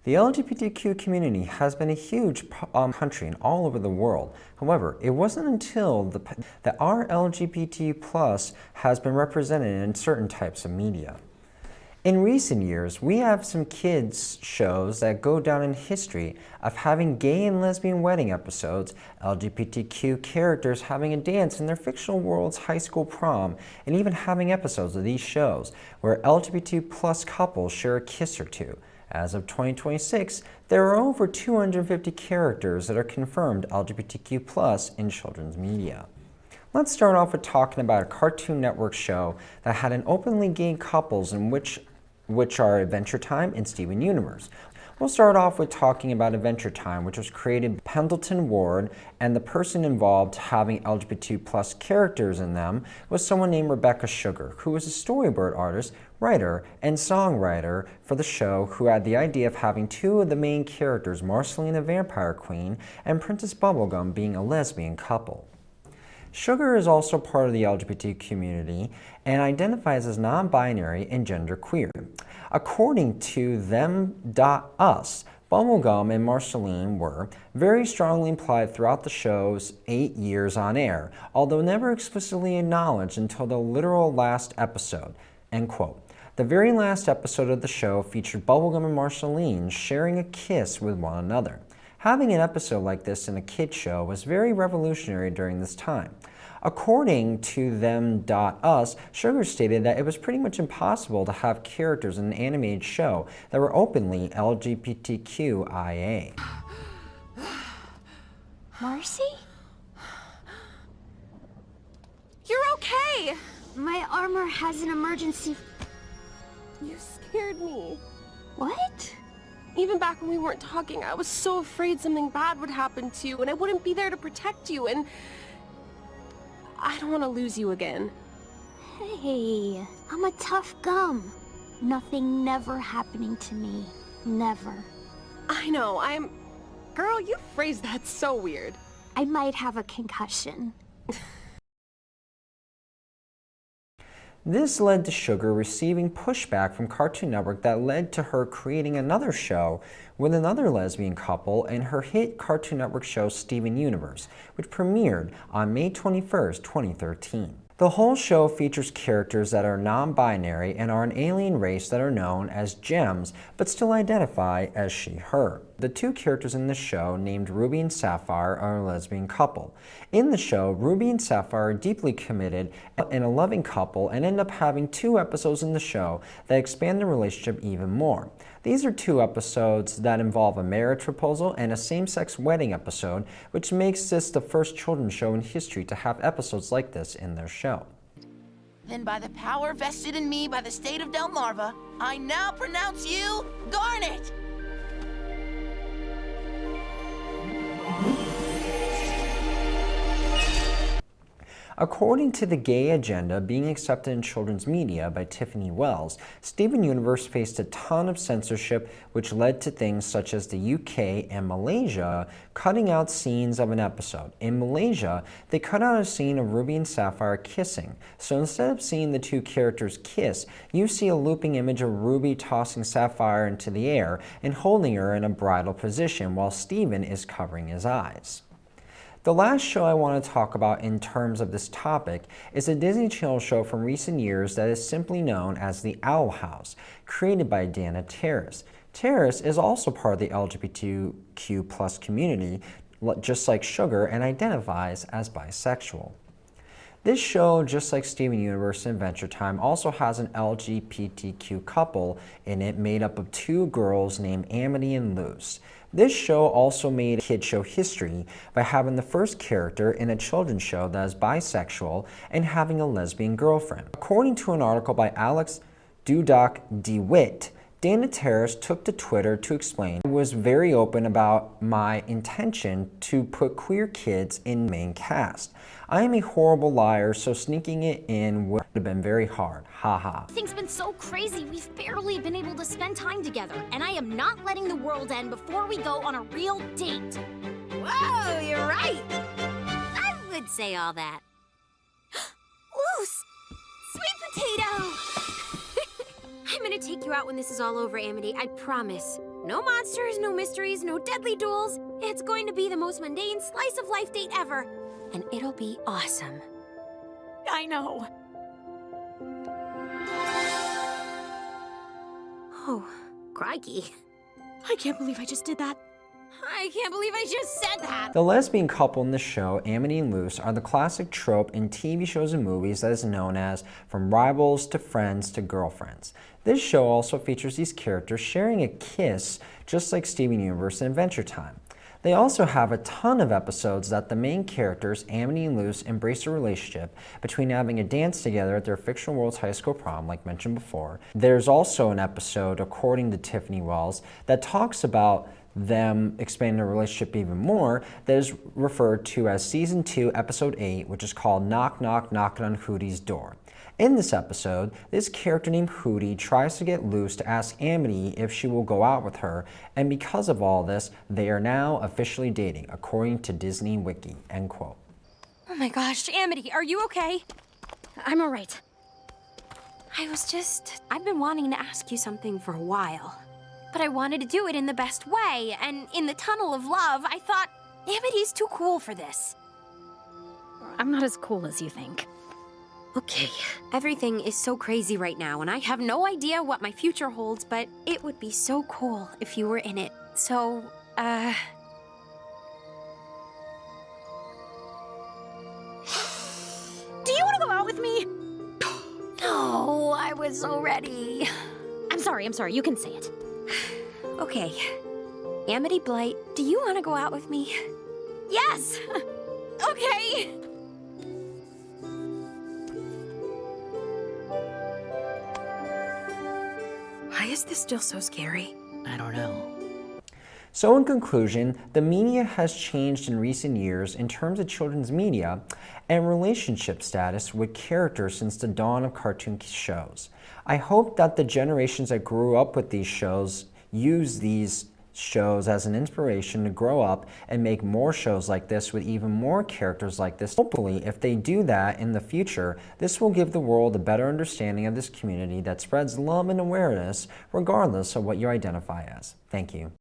The LGBTQ community has been a huge country and all over the world. However, it wasn't until that our LGBT+ has been represented in certain types of media. In recent years, we have some kids shows that go down in history of having gay and lesbian wedding episodes, LGBTQ characters having a dance in their fictional world's high school prom, and even having episodes of these shows where LGBT+ couples share a kiss or two. As of 2026, there are over 250 characters that are confirmed LGBTQ+ in children's media. Let's start off with talking about a Cartoon Network show that had an openly gay couples in which are Adventure Time and Steven Universe. We'll start off with talking about Adventure Time, which was created by Pendleton Ward, and the person involved having LGBT+ characters in them was someone named Rebecca Sugar, who was a storyboard artist, writer, and songwriter for the show, who had the idea of having two of the main characters, Marceline the Vampire Queen and Princess Bubblegum, being a lesbian couple. Sugar is also part of the LGBT community and identifies as non-binary and genderqueer. According to them.us, Bubblegum and Marceline were very strongly implied throughout the show's 8 years on air, although never explicitly acknowledged until the literal last episode. End quote. The very last episode of the show featured Bubblegum and Marceline sharing a kiss with one another. Having an episode like this in a kids show was very revolutionary during this time. According to them.us, Sugar stated that it was pretty much impossible to have characters in an animated show that were openly LGBTQIA. Marcy? You're okay! My armor has an emergency. You scared me. What? Even back when we weren't talking, I was so afraid something bad would happen to you and I wouldn't be there to protect you, and I don't want to lose you again. Hey, I'm a tough gum. Nothing never happening to me. Never. I know, Girl, you phrased that so weird. I might have a concussion. This led to Sugar receiving pushback from Cartoon Network that led to her creating another show with another lesbian couple in her hit Cartoon Network show Steven Universe, which premiered on May 21st, 2013. The whole show features characters that are non-binary and are an alien race that are known as gems but still identify as she/her. The two characters in the show, named Ruby and Sapphire, are a lesbian couple. In the show, Ruby and Sapphire are deeply committed and a loving couple and end up having 2 episodes in the show that expand the relationship even more. These are 2 episodes that involve a marriage proposal and a same-sex wedding episode, which makes this the first children's show in history to have episodes like this in their show. Then by the power vested in me by the state of Delmarva, I now pronounce you Garnet! According to the gay agenda being accepted in children's media by Tiffany Wells, Steven Universe faced a ton of censorship, which led to things such as the UK and Malaysia cutting out scenes of an episode. In Malaysia, they cut out a scene of Ruby and Sapphire kissing. So instead of seeing the 2 characters kiss, you see a looping image of Ruby tossing Sapphire into the air and holding her in a bridal position while Steven is covering his eyes. The last show I want to talk about in terms of this topic is a Disney Channel show from recent years that is simply known as The Owl House, created by Dana Terrace. Terrace is also part of the LGBTQ+ community, just like Sugar, and identifies as bisexual. This show, just like Steven Universe and Adventure Time, also has an LGBTQ couple in it made up of 2 girls named Amity and Luce. This show also made kid show history by having the first character in a children's show that is bisexual and having a lesbian girlfriend. According to an article by Alex Dudoc DeWitt, Dana Terrace took to Twitter to explain, "I was very open about my intention to put queer kids in the main cast. I am a horrible liar, so sneaking it in would have been very hard. Haha." Things been so crazy, we've barely been able to spend time together, and I am not letting the world end before we go on a real date. Whoa, you're right. I would say all that. Loose! Sweet potato! I'm gonna take you out when this is all over, Amity, I promise. No monsters, no mysteries, no deadly duels. It's going to be the most mundane slice of life date ever. And it'll be awesome. I know. Oh, crikey. I can't believe I just did that. I can't believe I just said that! The lesbian couple in the show, Amity and Luce, are the classic trope in TV shows and movies that is known as from rivals to friends to girlfriends. This show also features these characters sharing a kiss just like Steven Universe and Adventure Time. They also have a ton of episodes that the main characters, Amity and Luce, embrace a relationship between having a dance together at their fictional world's high school prom, like mentioned before. There's also an episode, according to Tiffany Wells, that talks about them expanding their relationship even more, that is referred to as Season 2, Episode 8, which is called Knock Knock Knockin' on Hootie's Door. In this episode, this character named Hootie tries to get Luce to ask Amity if she will go out with her, and because of all this, they are now officially dating, according to Disney Wiki, end quote. Oh my gosh, Amity, are you okay? I'm alright. I've been wanting to ask you something for a while. But I wanted to do it in the best way, and in the tunnel of love, I thought, Amity's too cool for this. I'm not as cool as you think. Okay, everything is so crazy right now, and I have no idea what my future holds, but it would be so cool if you were in it. So, do you want to go out with me? No, I was so ready. I'm sorry, you can say it. Okay. Amity Blight, do you want to go out with me? Yes! Okay! Why is this still so scary? I don't know. So in conclusion, the media has changed in recent years in terms of children's media and relationship status with characters since the dawn of cartoon shows. I hope that the generations that grew up with these shows use these shows as an inspiration to grow up and make more shows like this with even more characters like this. Hopefully, if they do that in the future, this will give the world a better understanding of this community that spreads love and awareness regardless of what you identify as. Thank you.